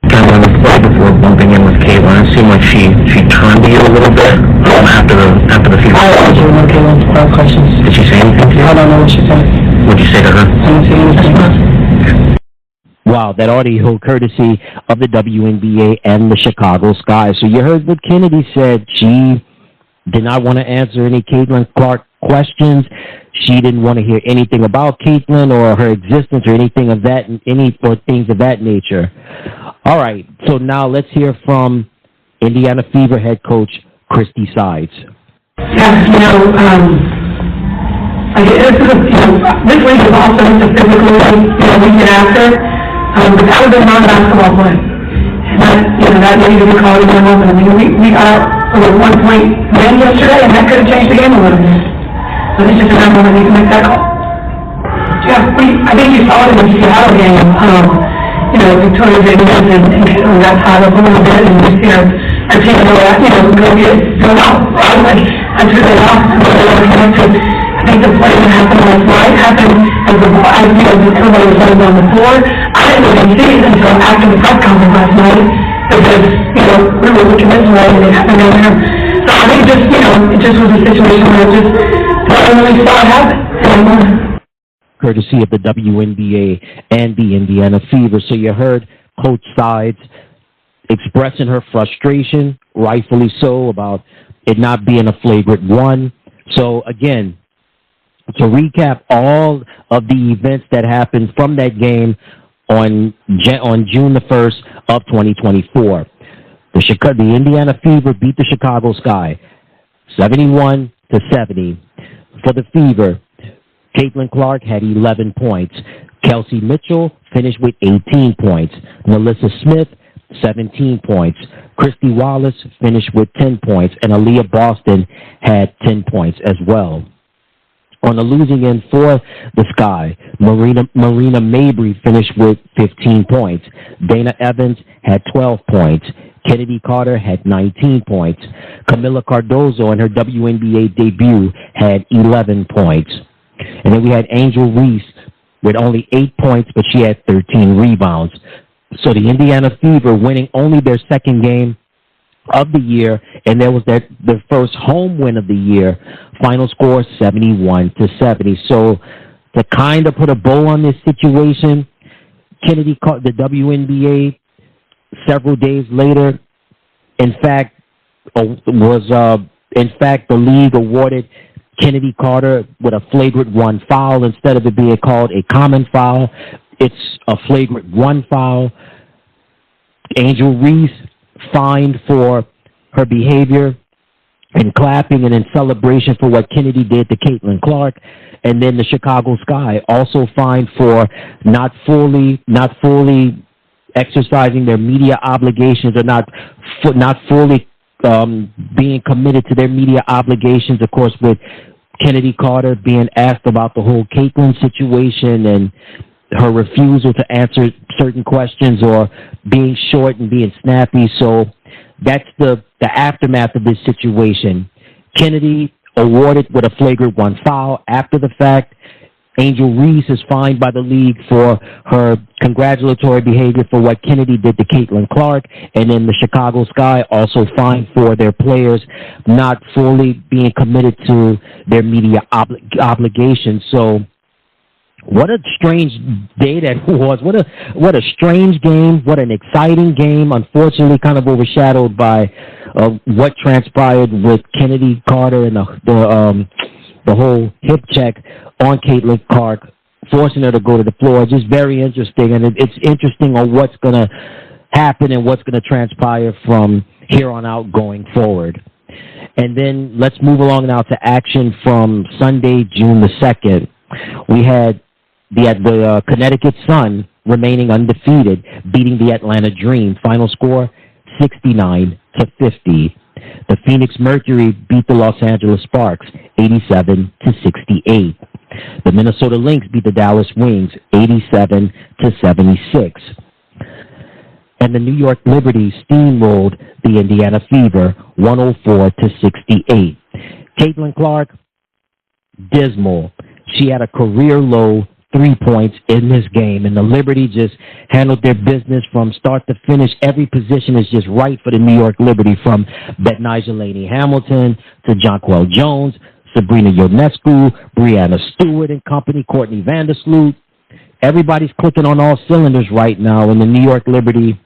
Kind of on the play before bumping in with Caitlin. It seemed like she turned to you a little bit after the fever. I asked her no Caitlin, no questions. Did she say anything to you? I don't know what she said. What'd you say to her? I didn't say anything. Wow, that audio courtesy of the WNBA and the Chicago Sky. So you heard what Chennedy said. She did not want to answer any CaitlinClark questions. She didn't want to hear anything about Caitlin or her existence or anything of that, or things of that nature. All right, so now let's hear from Indiana Fever head coach Christy Sides. Yeah, you know, this league is also a physical league, we get after, but that was a non-basketball play. And that needed to be called in one moment. I mean, we got out with a 1-point win yesterday, and that could have changed the game a little bit. So it's just another one that needs to make that call. Yeah, I think you saw it in the Seattle game. Victoria Davis and Caitlin got tied up a little bit, and we see our team go out. Like, that's who they lost, and they were connected. I think the play that happened last night happened as everybody was laying on the floor. I didn't even see it until after the press conference last night, because, we were looking this way, and it happened over there. So I think it just was a situation where I don't really saw it happen anymore. Courtesy of the WNBA and the Indiana Fever. So you heard Coach Sides expressing her frustration, rightfully so, about it not being a flagrant one. So again, to recap all of the events that happened from that game on June the 1st of 2024. The Indiana Fever beat the Chicago Sky 71-70. For the Fever, CaitlinClark had 11 points. Kelsey Mitchell finished with 18 points. Melissa Smith, 17 points. Christy Wallace finished with 10 points. And Aaliyah Boston had 10 points as well. On the losing end for the Sky, Marina Mabry finished with 15 points. Dana Evans had 12 points. Chennedy Carter had 19 points. Camila Cardozo in her WNBA debut had 11 points. And then we had Angel Reese with only 8 points, but she had 13 rebounds. So the Indiana Fever winning only their second game of the year, and there was their first home win of the year. Final score 71-70. So to kind of put a bow on this situation, Chennedy caught the WNBA several days later. In fact, the league awarded Chennedy Carter with a flagrant one foul instead of it being called a common foul. It's a flagrant one foul. Angel Reese fined for her behavior and clapping and in celebration for what Chennedy did to CaitlinClark. And then the Chicago Sky also fined for not fully exercising their media obligations, or not fully being committed to their media obligations, of course, with Chennedy Carter being asked about the whole Caitlin situation and her refusal to answer certain questions, or being short and being snappy. So that's the aftermath of this situation. Chennedy awarded with a flagrant one foul. After the fact, Angel Reese is fined by the league for her congratulatory behavior for what Chennedy did to CaitlinClark, and then the Chicago Sky also fined for their players not fully being committed to their media obligations. So what a strange day that was. What a strange game. What an exciting game. Unfortunately, kind of overshadowed by what transpired with Chennedy Carter and the whole hip check on CaitlinClark, forcing her to go to the floor. Just very interesting, and it's interesting on what's going to happen and what's going to transpire from here on out going forward. And then let's move along now to action from Sunday, June the 2nd. We had the ConnecticutSun remaining undefeated, beating the Atlanta Dream. Final score 69-50. The Phoenix Mercury beat the Los Angeles Sparks 87-68. The Minnesota Lynx beat the Dallas Wings 87-76. And the New York Liberty steamrolled the Indiana Fever 104-68. CaitlinClark, dismal. She had a career low 3 points in this game, and the Liberty just handled their business from start to finish. Every position is just right for the New York Liberty, from Betnijah Hamilton to Jonquel Jones, Sabrina Ionescu, Brianna Stewart and company, Courtney Vandersloot. Everybody's clicking on all cylinders right now, and the New York Liberty,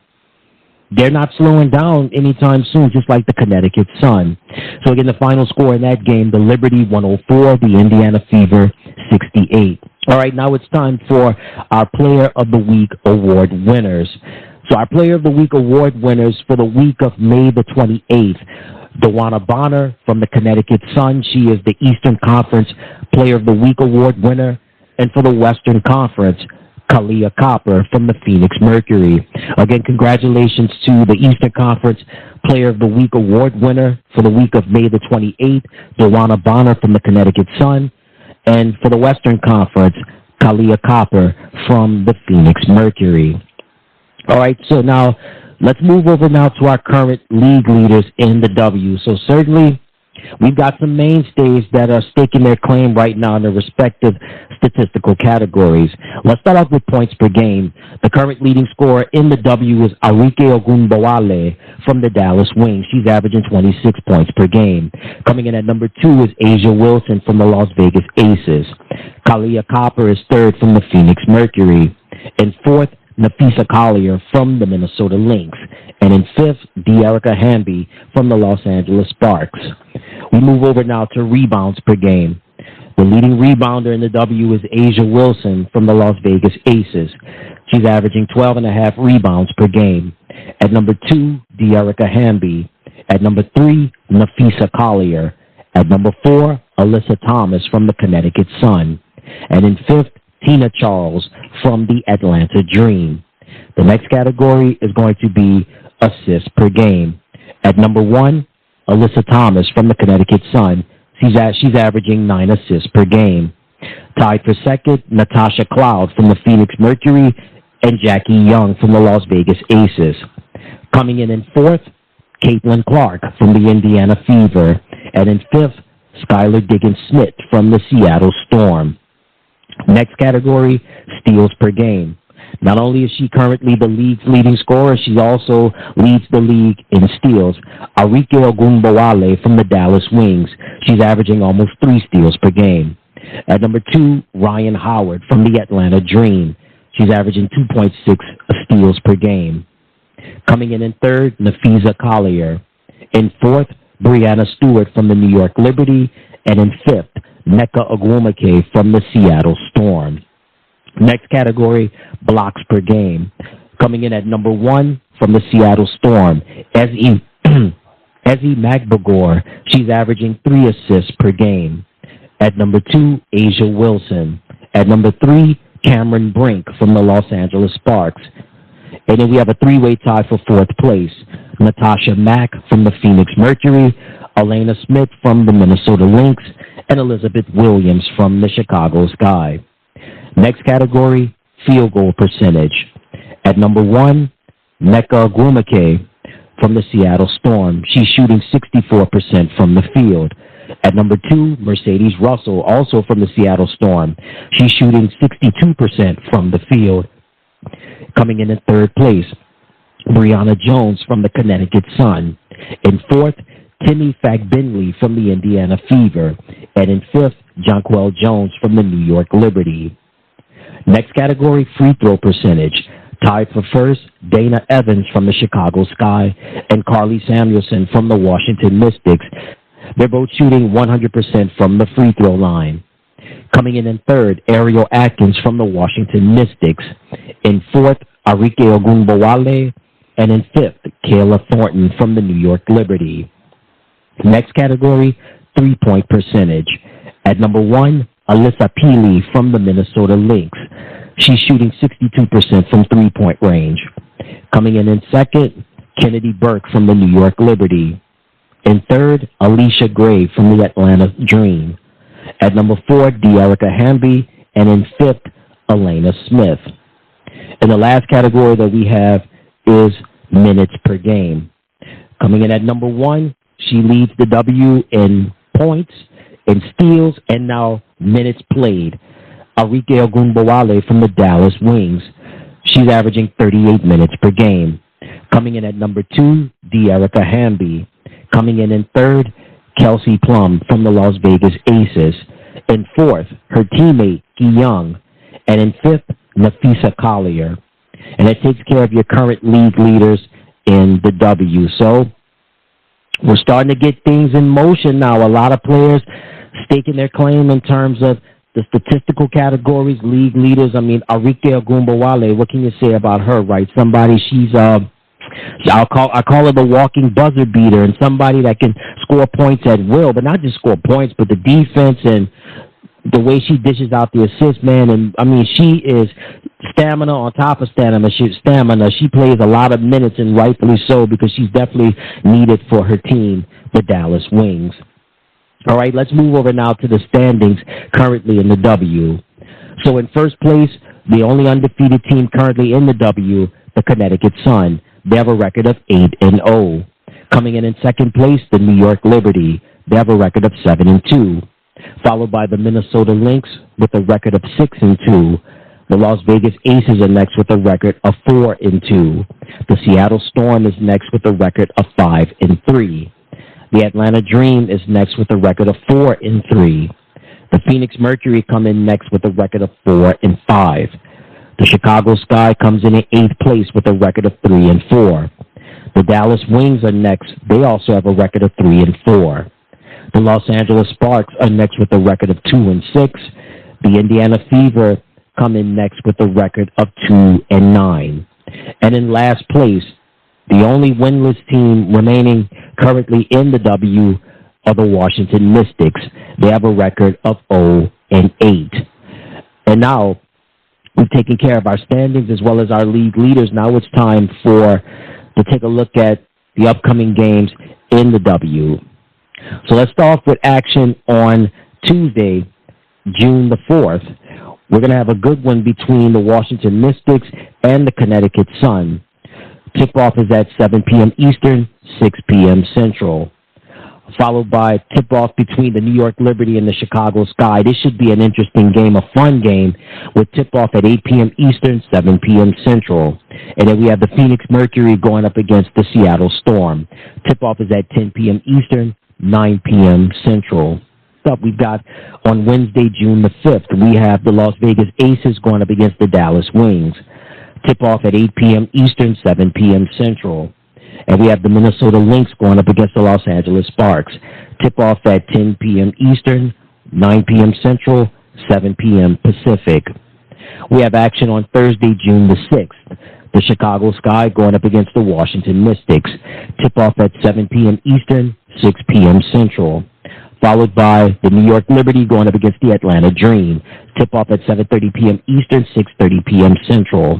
they're not slowing down anytime soon, just like the Connecticut Sun. So again, the final score in that game, the Liberty 104, the Indiana Fever 68. All right, now it's time for our Player of the Week award winners. So our Player of the Week award winners for the week of May the 28th, Dewana Bonner from the Connecticut Sun. She is the Eastern Conference Player of the Week award winner. And for the Western Conference, Kalia Copper from the Phoenix Mercury. Again, congratulations to the Eastern Conference Player of the Week award winner for the week of May the 28th, Dewana Bonner from the Connecticut Sun. And for the Western Conference, Kalia Copper from the Phoenix Mercury. All right, so now let's move over now to our current league leaders in the W. So certainly we've got some mainstays that are staking their claim right now in their respective statistical categories. Let's start off with points per game. The current leading scorer in the W is Arike Ogunbowale from the Dallas Wings. She's averaging 26 points per game. Coming in at number 2 is Asia Wilson from the Las Vegas Aces. Kalia Copper is third from the Phoenix Mercury. In fourth, Nafisa Collier from the Minnesota Lynx. And in fifth, De'Erica Hamby from the Los Angeles Sparks. We move over now to rebounds per game. The leading rebounder in the W is Asia Wilson from the Las Vegas Aces. She's averaging 12.5 rebounds per game. At number 2, De'Erica Hamby. At number 3, Nafisa Collier. At number 4, Alyssa Thomas from the Connecticut Sun. And in fifth, Tina Charles from the Atlanta Dream. The next category is going to be assists per game. At number 1, Alyssa Thomas from the Connecticut Sun. She's averaging 9 assists per game. Tied for second, Natasha Cloud from the Phoenix Mercury and Jackie Young from the Las Vegas Aces. Coming in fourth, CaitlinClark from the Indiana Fever. And in fifth, Skylar Diggins-Smith from the Seattle Storm. Next category, steals per game. Not only is she currently the league's leading scorer, she also leads the league in steals. Arike Ogunbowale from the Dallas Wings. She's averaging almost 3 steals per game. At number 2, Ryan Howard from the Atlanta Dream. She's averaging 2.6 steals per game. Coming in third, Nafisa Collier. In fourth, Brianna Stewart from the New York Liberty. And in fifth, Nneka Ogwumike from the Seattle Storm. Next category, blocks per game. Coming in at number 1 from the Seattle Storm, Ezi Magbagor. She's averaging 3 assists per game. At number 2, Asia Wilson. At number 3, Cameron Brink from the Los Angeles Sparks. And then we have a 3-way tie for 4th place. Natasha Mack from the Phoenix Mercury, Elena Smith from the Minnesota Lynx, and Elizabeth Williams from the Chicago Sky. Next category, field goal percentage. At number 1, Nneka Ogwumike from the Seattle Storm. She's shooting 64% from the field. At number 2, Mercedes Russell, also from the Seattle Storm. She's shooting 62% from the field. Coming in third place, Brianna Jones from the Connecticut Sun. In fourth, Timmy Fagbinley from the Indiana Fever. And in fifth, Jonquel Jones from the New York Liberty. Next category, free throw percentage. Tied for first, Dana Evans from the Chicago Sky and Carly Samuelson from the Washington Mystics. They're both shooting 100% from the free throw line. Coming in third, Ariel Atkins from the Washington Mystics. In fourth, Arike Ogunbowale. And in fifth, Kayla Thornton from the New York Liberty. Next category, three-point percentage. At number 1, Alyssa Peely from the Minnesota Lynx. She's shooting 62% from three-point range. Coming in second, Kennedy Burke from the New York Liberty. In third, Alicia Gray from the Atlanta Dream. At number 4, De'Erica Hamby. And in fifth, Elena Smith. And the last category that we have is minutes per game. Coming in at number 1, she leads the W in points, in steals, and now minutes played. Arike Ogunbowale from the Dallas Wings. She's averaging 38 minutes per game. Coming in at number 2, De'Erica Hamby. Coming in third, Kelsey Plum from the Las Vegas Aces. In fourth, her teammate, Ki Young. And in fifth, Nafisa Collier. And that takes care of your current league leaders in the W. So we're starting to get things in motion now. A lot of players staking their claim in terms of the statistical categories, league leaders. I mean, Arike Ogunbowale, what can you say about her, right? Somebody, she's I call her the walking buzzer beater, and somebody that can score points at will, but not just score points, but the defense and the way she dishes out the assist, man. And I mean, she is stamina on top of stamina. She plays a lot of minutes, and rightfully so, because she's definitely needed for her team, the Dallas Wings. All right, let's move over now to the standings currently in the W. So in first place, the only undefeated team currently in the W, the ConnecticutSun. They have a record of 8-0. Coming in second place, the New York Liberty. They have a record of 7-2. Followed by the Minnesota Lynx with a record of 6-2. The Las Vegas Aces are next with a record of 4-2. The Seattle Storm is next with a record of 5-3. The Atlanta Dream is next with a record of 4-3. The Phoenix Mercury come in next with a record of 4-5. The Chicago Sky comes in 8th place with a record of 3-4. The Dallas Wings are next. They also have a record of 3-4. The Los Angeles Sparks are next with a record of 2-6. The Indiana Fever come in next with a record of 2-9. And in last place, the only winless team remaining currently in the W are the Washington Mystics. They have a record of 0-8. And now, we've taken care of our standings as well as our league leaders. Now it's time to take a look at the upcoming games in the W. So let's start off with action on Tuesday, June the 4th. We're going to have a good one between the Washington Mystics and the ConnecticutSun. Tip-off is at 7 p.m. Eastern, 6 p.m. Central. Followed by tip-off between the New York Liberty and the Chicago Sky. This should be an interesting game, a fun game, with tip-off at 8 p.m. Eastern, 7 p.m. Central. And then we have the Phoenix Mercury going up against the Seattle Storm. Tip-off is at 10 p.m. Eastern, 9 p.m. Central. Up we've got on Wednesday, June the 5th, we have the Las Vegas Aces going up against the Dallas Wings. Tip-off at 8 p.m. Eastern, 7 p.m. Central. And we have the Minnesota Lynx going up against the Los Angeles Sparks. Tip-off at 10 p.m. Eastern, 9 p.m. Central, 7 p.m. Pacific. We have action on Thursday, June the 6th. The Chicago Sky going up against the Washington Mystics. Tip-off at 7 p.m. Eastern, 6 p.m. Central. Followed by the New York Liberty going up against the Atlanta Dream. Tip-off at 7:30 p.m. Eastern, 6:30 p.m. Central.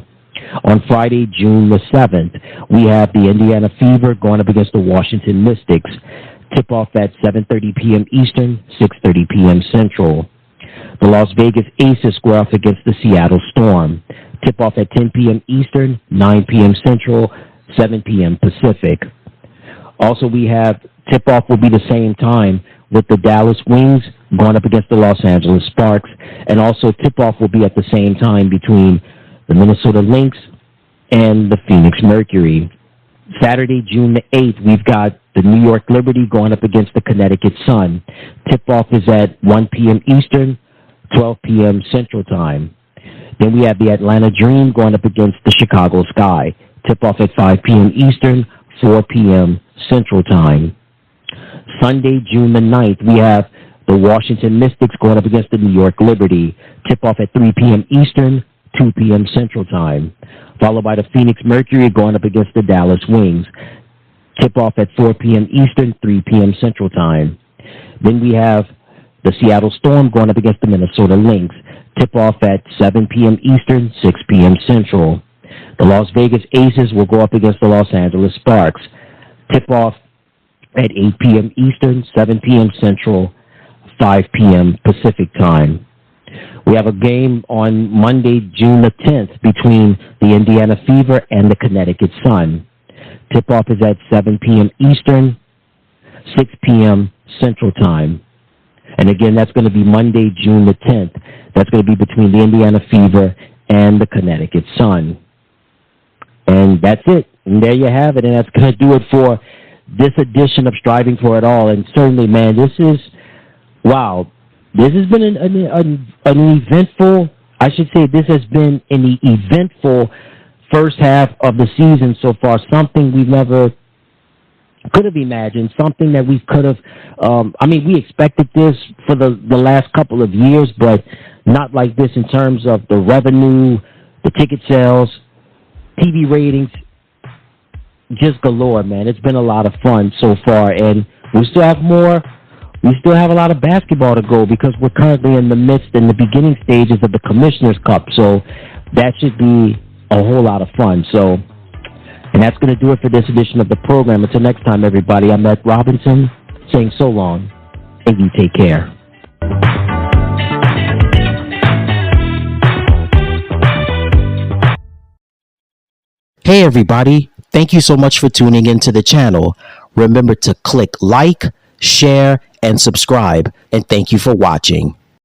On Friday, June the 7th, we have the Indiana Fever going up against the Washington Mystics. Tip-off at 7:30 p.m. Eastern, 6:30 p.m. Central. The Las Vegas Aces square off against the Seattle Storm. Tip-off at 10 p.m. Eastern, 9 p.m. Central, 7 p.m. Pacific. Also, we have tip-off will be the same time with the Dallas Wings going up against the Los Angeles Sparks. And also, tip-off will be at the same time between the Minnesota Lynx and the Phoenix Mercury. Saturday, June the 8th, we've got the New York Liberty going up against the ConnecticutSun. Tip-off is at 1 p.m. Eastern, 12 p.m. Central Time. Then we have the Atlanta Dream going up against the Chicago Sky. Tip-off at 5 p.m. Eastern, 4 p.m. Central Time. Sunday, June the 9th, we have the Washington Mystics going up against the New York Liberty. Tip-off at 3 p.m. Eastern, 2 p.m. Central Time, followed by the Phoenix Mercury going up against the Dallas Wings. Tip-off at 4 p.m. Eastern, 3 p.m. Central Time. Then we have the Seattle Storm going up against the Minnesota Lynx. Tip-off at 7 p.m. Eastern, 6 p.m. Central. The Las Vegas Aces will go up against the Los Angeles Sparks. Tip-off at 8 p.m. Eastern, 7 p.m. Central, 5 p.m. Pacific Time. We have a game on Monday, June the 10th, between the Indiana Fever and the Connecticut Sun. Tip-off is at 7 p.m. Eastern, 6 p.m. Central Time. And again, that's going to be Monday, June the 10th. That's going to be between the Indiana Fever and the Connecticut Sun. And that's it. And there you have it. And that's going to do it for this edition of Striving for It All. And certainly, man, this is, wow, this has been an eventful, I should say this has been an eventful first half of the season so far, something we've never could have imagined, something that we could have, we expected this for the last couple of years, but not like this in terms of the revenue, the ticket sales, TV ratings, just galore, man. It's been a lot of fun so far, and we still have more. We still have a lot of basketball to go because we're currently in the beginning stages of the Commissioner's Cup, so that should be a whole lot of fun. So, and that's going to do it for this edition of the program. Until next time, everybody, I'm Matt Robinson saying so long, and you take care. Hey, everybody. Thank you so much for tuning into the channel. Remember to click like, share, and subscribe. And thank you for watching.